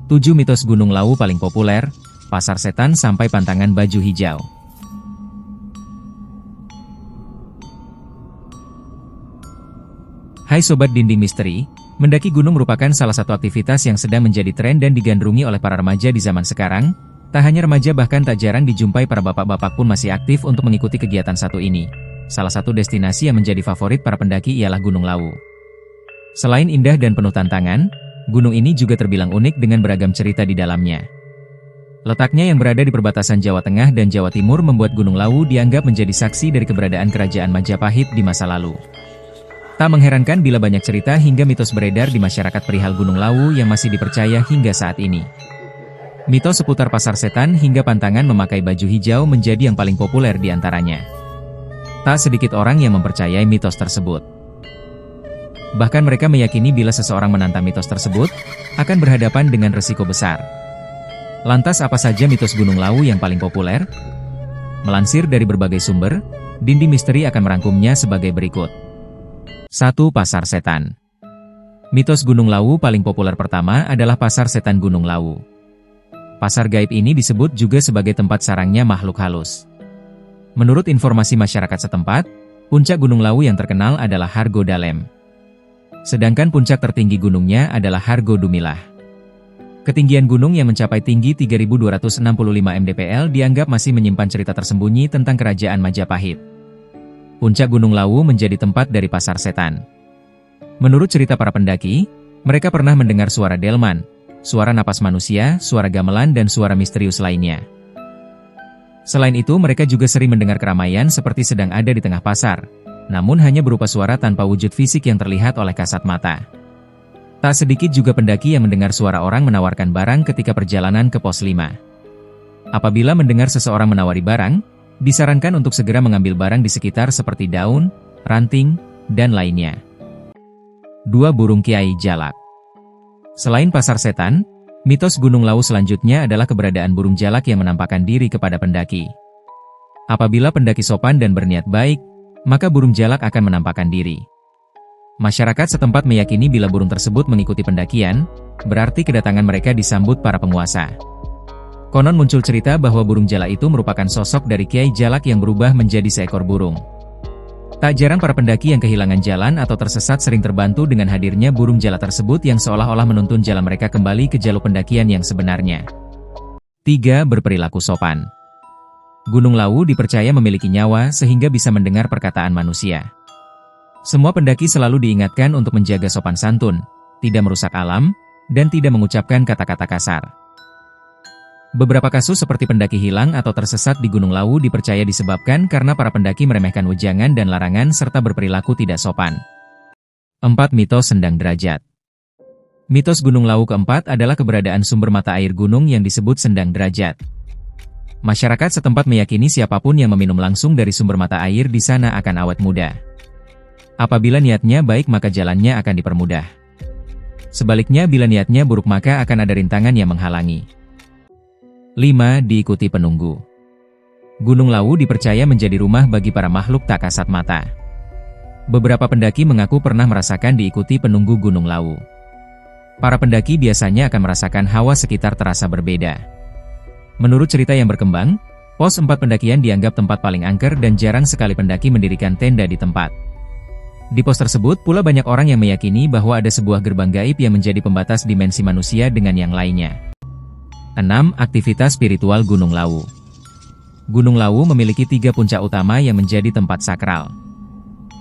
7 mitos Gunung Lawu paling populer, pasar setan sampai pantangan baju hijau. Hai Sobat Dinding Misteri, mendaki gunung merupakan salah satu aktivitas yang sedang menjadi tren dan digandrungi oleh para remaja di zaman sekarang. Tak hanya remaja, bahkan tak jarang dijumpai para bapak-bapak pun masih aktif untuk mengikuti kegiatan satu ini. Salah satu destinasi yang menjadi favorit para pendaki ialah Gunung Lawu. Selain indah dan penuh tantangan, gunung ini juga terbilang unik dengan beragam cerita di dalamnya. Letaknya yang berada di perbatasan Jawa Tengah dan Jawa Timur membuat Gunung Lawu dianggap menjadi saksi dari keberadaan Kerajaan Majapahit di masa lalu. Tak mengherankan bila banyak cerita hingga mitos beredar di masyarakat perihal Gunung Lawu yang masih dipercaya hingga saat ini. Mitos seputar pasar setan hingga pantangan memakai baju hijau menjadi yang paling populer di antaranya. Tak sedikit orang yang mempercayai mitos tersebut. Bahkan mereka meyakini bila seseorang menantang mitos tersebut, akan berhadapan dengan resiko besar. Lantas apa saja mitos Gunung Lawu yang paling populer? Melansir dari berbagai sumber, Dinding Misteri akan merangkumnya sebagai berikut. 1. Pasar Setan. Mitos Gunung Lawu paling populer pertama adalah Pasar Setan Gunung Lawu. Pasar gaib ini disebut juga sebagai tempat sarangnya makhluk halus. Menurut informasi masyarakat setempat, puncak Gunung Lawu yang terkenal adalah Hargo Dalem. Sedangkan puncak tertinggi gunungnya adalah Hargo Dumilah. Ketinggian gunung yang mencapai tinggi 3.265 mdpl dianggap masih menyimpan cerita tersembunyi tentang Kerajaan Majapahit. Puncak Gunung Lawu menjadi tempat dari pasar setan. Menurut cerita para pendaki, mereka pernah mendengar suara delman, suara napas manusia, suara gamelan dan suara misterius lainnya. Selain itu mereka juga sering mendengar keramaian seperti sedang ada di tengah pasar, namun hanya berupa suara tanpa wujud fisik yang terlihat oleh kasat mata. Tak sedikit juga pendaki yang mendengar suara orang menawarkan barang ketika perjalanan ke pos 5. Apabila mendengar seseorang menawari barang, disarankan untuk segera mengambil barang di sekitar seperti daun, ranting, dan lainnya. 2. Burung Kiai Jalak. Selain pasar setan, mitos Gunung Lawu selanjutnya adalah keberadaan burung jalak yang menampakkan diri kepada pendaki. Apabila pendaki sopan dan berniat baik, maka burung jalak akan menampakkan diri. Masyarakat setempat meyakini bila burung tersebut mengikuti pendakian, berarti kedatangan mereka disambut para penguasa. Konon muncul cerita bahwa burung jalak itu merupakan sosok dari Kiai Jalak yang berubah menjadi seekor burung. Tak jarang para pendaki yang kehilangan jalan atau tersesat sering terbantu dengan hadirnya burung jalak tersebut yang seolah-olah menuntun jalan mereka kembali ke jalur pendakian yang sebenarnya. 3. Berperilaku sopan. Gunung Lawu dipercaya memiliki nyawa sehingga bisa mendengar perkataan manusia. Semua pendaki selalu diingatkan untuk menjaga sopan santun, tidak merusak alam, dan tidak mengucapkan kata-kata kasar. Beberapa kasus seperti pendaki hilang atau tersesat di Gunung Lawu dipercaya disebabkan karena para pendaki meremehkan wejangan dan larangan serta berperilaku tidak sopan. 4. Mitos Sendang Derajat. Mitos Gunung Lawu keempat adalah keberadaan sumber mata air gunung yang disebut Sendang Derajat. Masyarakat setempat meyakini siapapun yang meminum langsung dari sumber mata air di sana akan awet muda. Apabila niatnya baik maka jalannya akan dipermudah. Sebaliknya bila niatnya buruk maka akan ada rintangan yang menghalangi. 5. Diikuti penunggu. Gunung Lawu dipercaya menjadi rumah bagi para makhluk tak kasat mata. Beberapa pendaki mengaku pernah merasakan diikuti penunggu Gunung Lawu. Para pendaki biasanya akan merasakan hawa sekitar terasa berbeda. Menurut cerita yang berkembang, pos 4 pendakian dianggap tempat paling angker dan jarang sekali pendaki mendirikan tenda di tempat. Di pos tersebut pula banyak orang yang meyakini bahwa ada sebuah gerbang gaib yang menjadi pembatas dimensi manusia dengan yang lainnya. 6. Aktivitas spiritual Gunung Lawu. Gunung Lawu memiliki 3 puncak utama yang menjadi tempat sakral.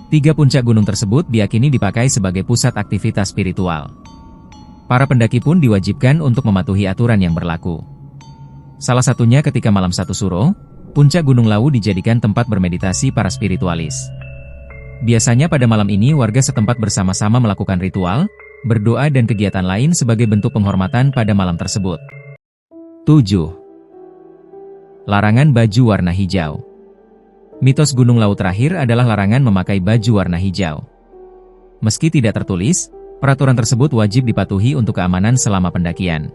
3 puncak gunung tersebut diyakini dipakai sebagai pusat aktivitas spiritual. Para pendaki pun diwajibkan untuk mematuhi aturan yang berlaku. Salah satunya ketika malam 1 Suro, puncak Gunung Lawu dijadikan tempat bermeditasi para spiritualis. Biasanya pada malam ini warga setempat bersama-sama melakukan ritual, berdoa dan kegiatan lain sebagai bentuk penghormatan pada malam tersebut. 7. Larangan baju warna hijau. Mitos Gunung Lawu terakhir adalah larangan memakai baju warna hijau. Meski tidak tertulis, peraturan tersebut wajib dipatuhi untuk keamanan selama pendakian.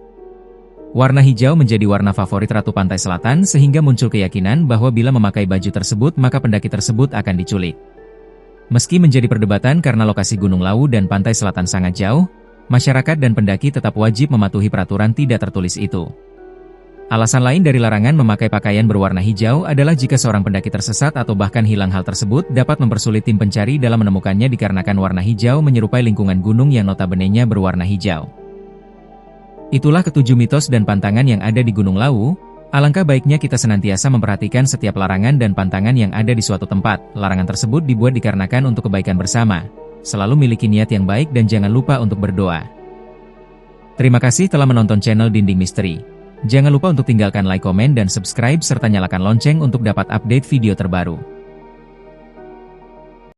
Warna hijau menjadi warna favorit Ratu Pantai Selatan sehingga muncul keyakinan bahwa bila memakai baju tersebut maka pendaki tersebut akan diculik. Meski menjadi perdebatan karena lokasi Gunung Lawu dan Pantai Selatan sangat jauh, masyarakat dan pendaki tetap wajib mematuhi peraturan tidak tertulis itu. Alasan lain dari larangan memakai pakaian berwarna hijau adalah jika seorang pendaki tersesat atau bahkan hilang, hal tersebut dapat mempersulit tim pencari dalam menemukannya dikarenakan warna hijau menyerupai lingkungan gunung yang notabene-nya berwarna hijau. Itulah ketujuh mitos dan pantangan yang ada di Gunung Lawu. Alangkah baiknya kita senantiasa memperhatikan setiap larangan dan pantangan yang ada di suatu tempat. Larangan tersebut dibuat dikarenakan untuk kebaikan bersama. Selalu miliki niat yang baik dan jangan lupa untuk berdoa. Terima kasih telah menonton channel Dinding Misteri. Jangan lupa untuk tinggalkan like, komen, dan subscribe serta nyalakan lonceng untuk dapat update video terbaru.